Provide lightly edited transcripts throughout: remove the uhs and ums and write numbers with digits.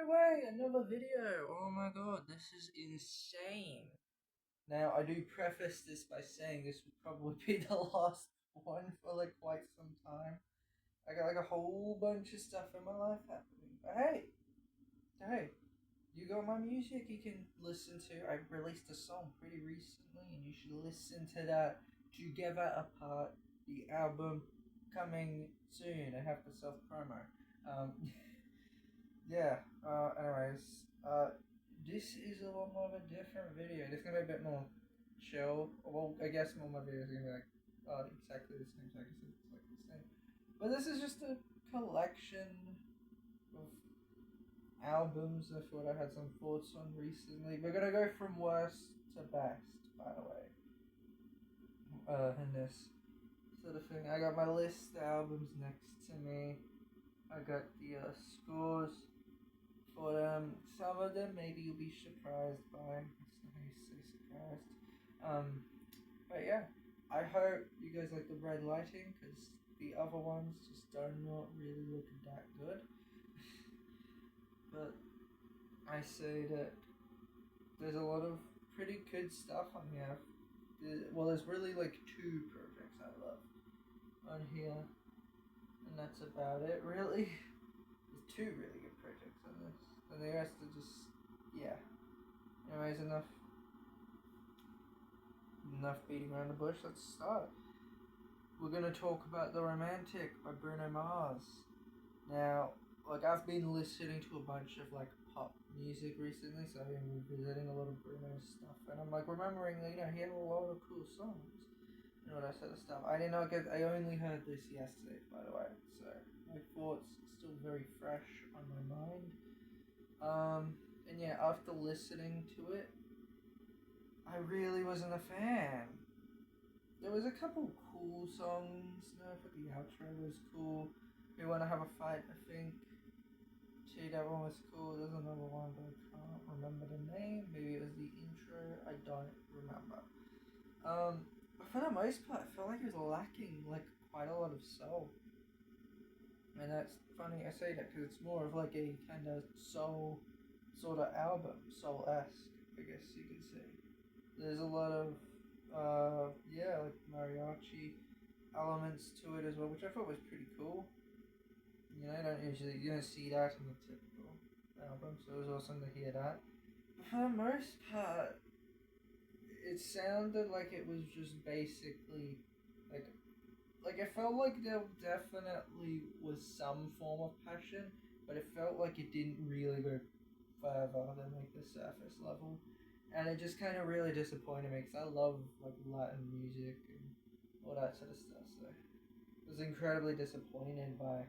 way, another video. Oh my god, this is insane. Now, I do preface this by saying this would probably be the last one for like quite some time. I got like a whole bunch of stuff in my life happening. But hey, you got my music you can listen to. I released a song pretty recently, and you should listen to that. Together Apart, the album coming soon. I have to self promo. Um, yeah. This is a lot more of a different video. It's gonna be a bit more chill. Well, I guess more of my videos are gonna be like exactly the same. So I guess it's like the same. But this is just a collection of albums of what I had some thoughts on recently. We're gonna go from worst to best, by the way. In this sort of thing, I got my list of albums next to me. I got the scores for them. Some of them maybe you'll be surprised by. That's not how you say surprised. Um, but yeah, I hope you guys like the red lighting because the other ones just do not really look that good. But I say that there's a lot of pretty good stuff on here. Well, there's really like two projects I love on here, and that's about it, really. There's two really good projects on this, and the rest are just, yeah. Anyways, enough beating around the bush, let's start. We're gonna talk about The Romantic by Bruno Mars. Now, like, I've been listening to a bunch of like pop music recently, so I've been revisiting a lot of Bruno's stuff, and I'm like remembering that, he had a lot of cool songs and all that sort of stuff. I only heard this yesterday, by the way, so my thoughts are still very fresh on my mind. And yeah, after listening to it, I really wasn't a fan. There was a couple cool songs. No, I thought the outro was cool. We Want to Have a Fight, I think. Gee, that one was cool. There's another one, but I can't remember the name. Maybe it was the intro. I don't remember. But for the most part, I felt like it was lacking like quite a lot of soul. And that's funny I say that because it's more of like a kind of soul sort of album, soul-esque, I guess you could say. There's a lot of like mariachi elements to it as well, which I thought was pretty cool. You don't see that in the typical album, so it was awesome to hear that. But for the most part, it sounded like it was just basically like it felt like there definitely was some form of passion, but it felt like it didn't really go further than like the surface level, and it just kind of really disappointed me because I love like Latin music and all that sort of stuff. So I was incredibly disappointed by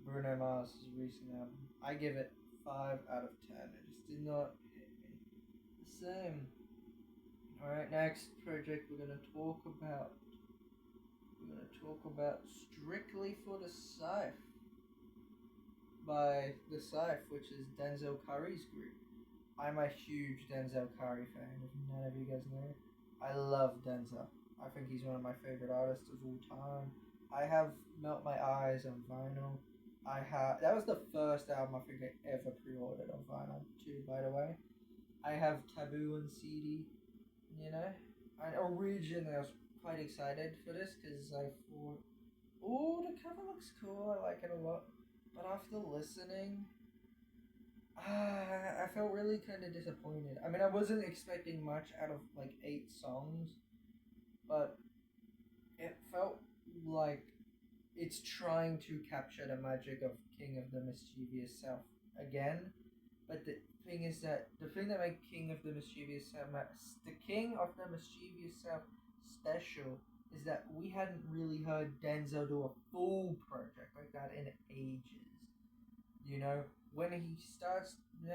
Bruno Mars' recent album. I give it 5 out of 10. It just did not hit me the same. Alright, next project we're gonna talk about. We're gonna talk about Strictly for the Scythe by The Scythe, which is Denzel Curry's group. I'm a huge Denzel Curry fan, if none of you guys know. I love Denzel. I think he's one of my favorite artists of all time. I have Melt My Eyes on vinyl. That was the first album I think I ever pre-ordered on vinyl too, by the way. I have Taboo on CD, originally I was quite excited for this because I thought, oh, the cover looks cool, I like it a lot. But after listening, I felt really kind of disappointed. I mean, I wasn't expecting much out of like 8 songs, but it felt like it's trying to capture the magic of King of the Mischievous South again. But the thing is that the thing that made King of the Mischievous South special is that we hadn't really heard Denzel do a full project like that in ages. When then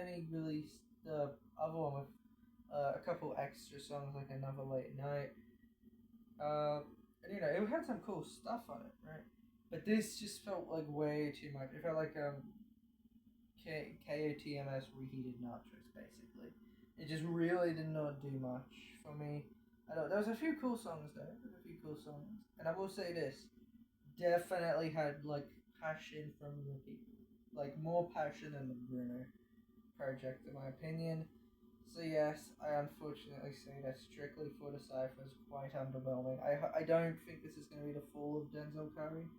he released the other one with a couple extra songs like Another Late Night. And it had some cool stuff on it, right? But this just felt like way too much. It felt like KOTMS reheated nachos, basically. It just really did not do much for me. There was a few cool songs there. And I will say this. Definitely had, like, passion from the people. Like, more passion than the Bruno. project in my opinion. So yes, I unfortunately say that Strictly for the Scythe was quite underwhelming. I don't think this is going to be the fall of Denzel Curry,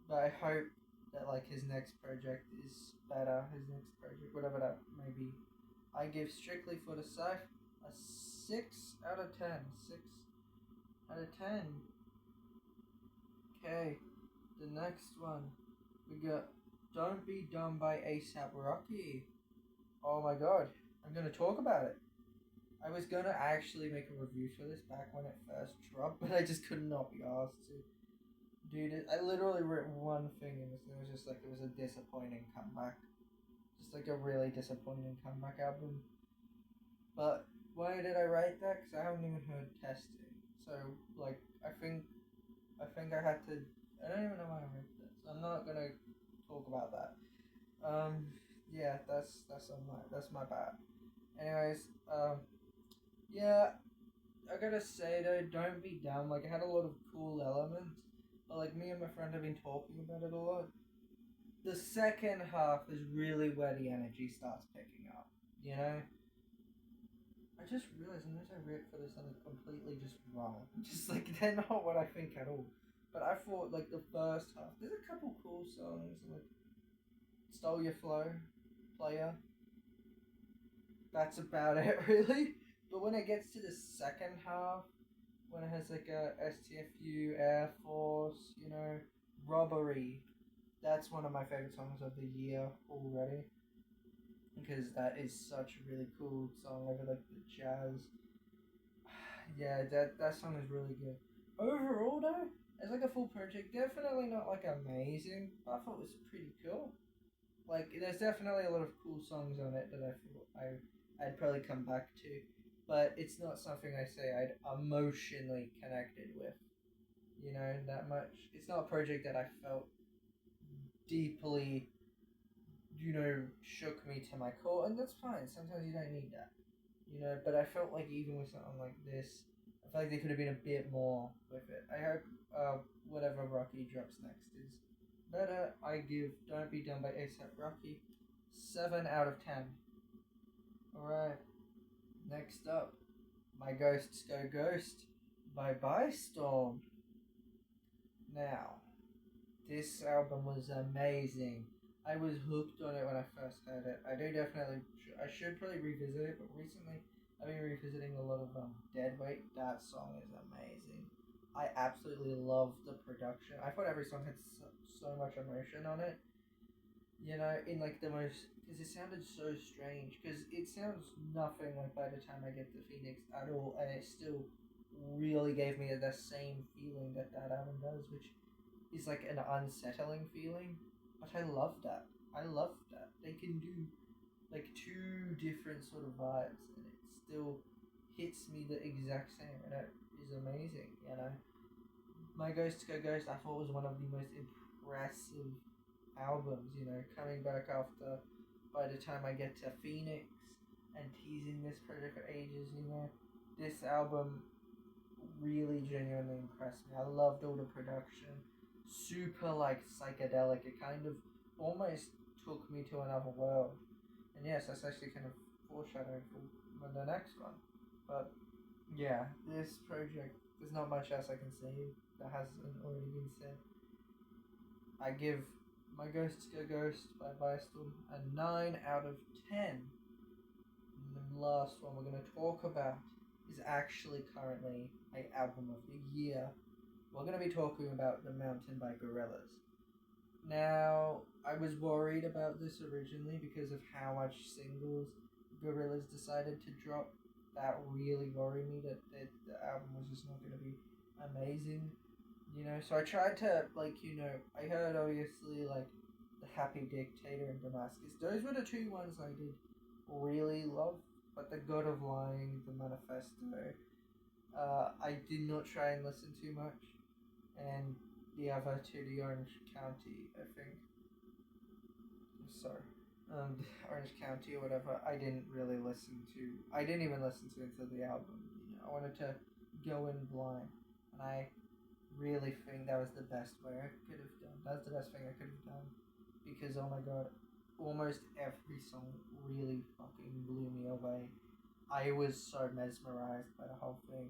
but I hope that like his next project is better. His next project, whatever that may be. I give Strictly for the Scythe a 6 out of 10. 6 out of 10. Okay, the next one we got Don't Be Done by ASAP Rocky. Oh my god, I'm gonna talk about it. I was gonna actually make a review for this back when it first dropped, but I just could not be asked to. Dude, I literally wrote one thing in this, and it was just like it was a disappointing comeback. Just like a really disappointing comeback album. But why did I write that? Because I haven't even heard Testing. So, like, I think I had to. I don't even know why I wrote that. So I'm not gonna talk about that. Yeah, that's my bad. Anyways, yeah, I gotta say though, Don't Be Dumb. Like, it had a lot of cool elements, but like me and my friend have been talking about it a lot. The second half is really where the energy starts picking up. You know. I just realized the notes I wrote for this are completely just wrong. Just like they're not what I think at all. But I thought like the first half, there's a couple cool songs like Stole Your Flow, Player. That's about it really. But when it gets to the second half, when it has like a STFU, Air Force, you know, Robbery, that's one of my favorite songs of the year already. Because that is such a really cool song over like the jazz. Yeah, that song is really good. Overall though, as like a full project, definitely not like amazing, but I thought it was pretty cool. Like there's definitely a lot of cool songs on it that I thought I'd probably come back to, but it's not something I say I'd emotionally connected with. You know, that much. It's not a project that I felt deeply, you know, shook me to my core, and that's fine. Sometimes you don't need that, you know. But I felt like even with something like this, I feel like they could have been a bit more with it. I hope whatever Rocky drops next is better. I give Don't Be Done by ASAP Rocky 7 out of 10. Alright, next up, My Ghosts Go Ghost by Storm. Now, this album was amazing. I was hooked on it when I first heard it. I should probably revisit it, but recently I've been revisiting a lot of Deadweight. That song is amazing. I absolutely love the production. I thought every song had so much emotion on it. You know, in like the most, because it sounded so strange. Because it sounds nothing like By the Time I Get to Phoenix at all, and it still really gave me the same feeling that album does, which is like an unsettling feeling. But I love that. They can do like two different sort of vibes, and it still hits me the exact same, and it is amazing. You know, My Ghost Go Ghost, I thought was one of the most impressive albums. You know, coming back after By the Time I Get to Phoenix and teasing this project for ages. You know, this album really genuinely impressed me. I loved all the production. Super like psychedelic. It kind of almost took me to another world. And yes, that's actually kind of foreshadowing for the next one. But yeah, this project, there's not much else I can say that hasn't already been said. I give My Ghosts Go Ghost by Storm a 9 out of 10. And the last one we're going to talk about is actually currently my album of the year. We're going to be talking about The Mountain by Gorillaz. Now, I was worried about this originally because of how much singles Gorillaz decided to drop. That really worried me that the album was just not going to be amazing. You know, so I tried to, like, you know, I heard obviously, like, The Happy Dictator and Damascus. Those were the two ones I did really love. But The God of Lying, The Manifesto, I did not try and listen too much. And the other two, The Orange County, I think. Sorry. Orange County or whatever, I didn't really listen to. I didn't even listen to until the album. You know, I wanted to go in blind. And I really think that was the best way I could have done. That's the best thing I could have done. Because, oh my god, almost every song really fucking blew me away. I was so mesmerized by the whole thing.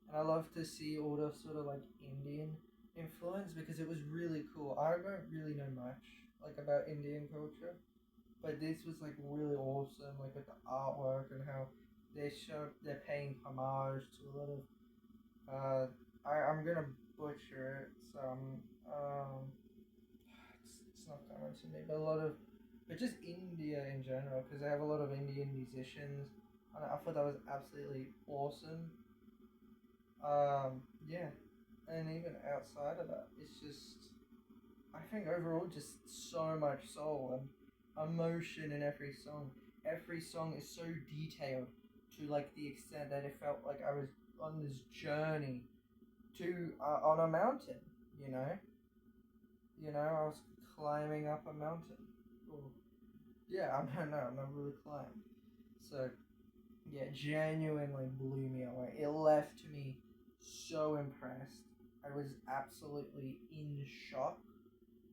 And I love to see all the sort of like Indian influence because it was really cool. I don't really know much like about Indian culture, but this was like really awesome, like with the artwork and how they're paying homage to a lot of I'm gonna butcher it, so it's not coming to me, but a lot of, but just India in general, because they have a lot of Indian musicians, and I thought that was absolutely awesome. Yeah, and even outside of that, it's just, I think overall just so much soul and emotion in every song. Every song is so detailed to like the extent that it felt like I was on this journey to on a mountain. You know, I was climbing up a mountain. Or, yeah, I don't know. I'm not really climbing. So yeah, genuinely blew me away. It left me so impressed. I was absolutely in shock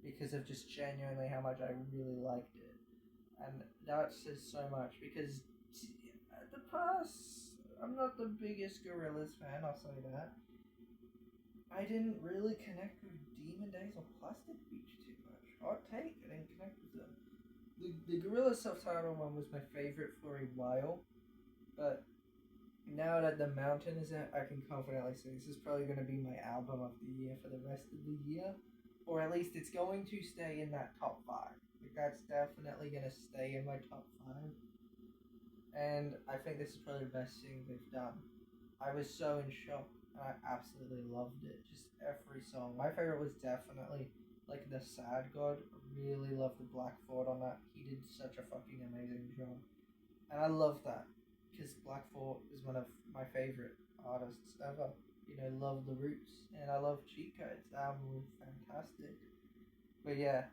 because of just genuinely how much I really liked it. And that says so much because the past, I'm not the biggest Gorillaz fan, I'll say that. I didn't really connect with Demon Days or Plastic Beach too much. Hot take, I didn't connect with them. The Gorillaz self-titled one was my favorite for a while, but now that the mountain is out, I can confidently say this is probably going to be my album of the year for the rest of the year, or at least it's going to stay in that top 5. Like that's definitely going to stay in my top 5, and I think this is probably the best thing they've done. I was so in shock, and I absolutely loved it. Just every song. My favorite was definitely like the Sad God. I really loved the Black Fort on that. He did such a fucking amazing job, and I love that because Black Fort is one of my favorite artists ever. Love the Roots, and I love Cheat Codes. The album was fantastic. But yeah,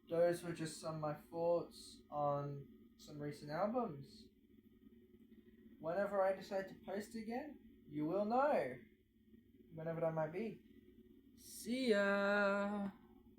those were just some of my thoughts on some recent albums. Whenever I decide to post again, you will know. Whenever that might be. See ya!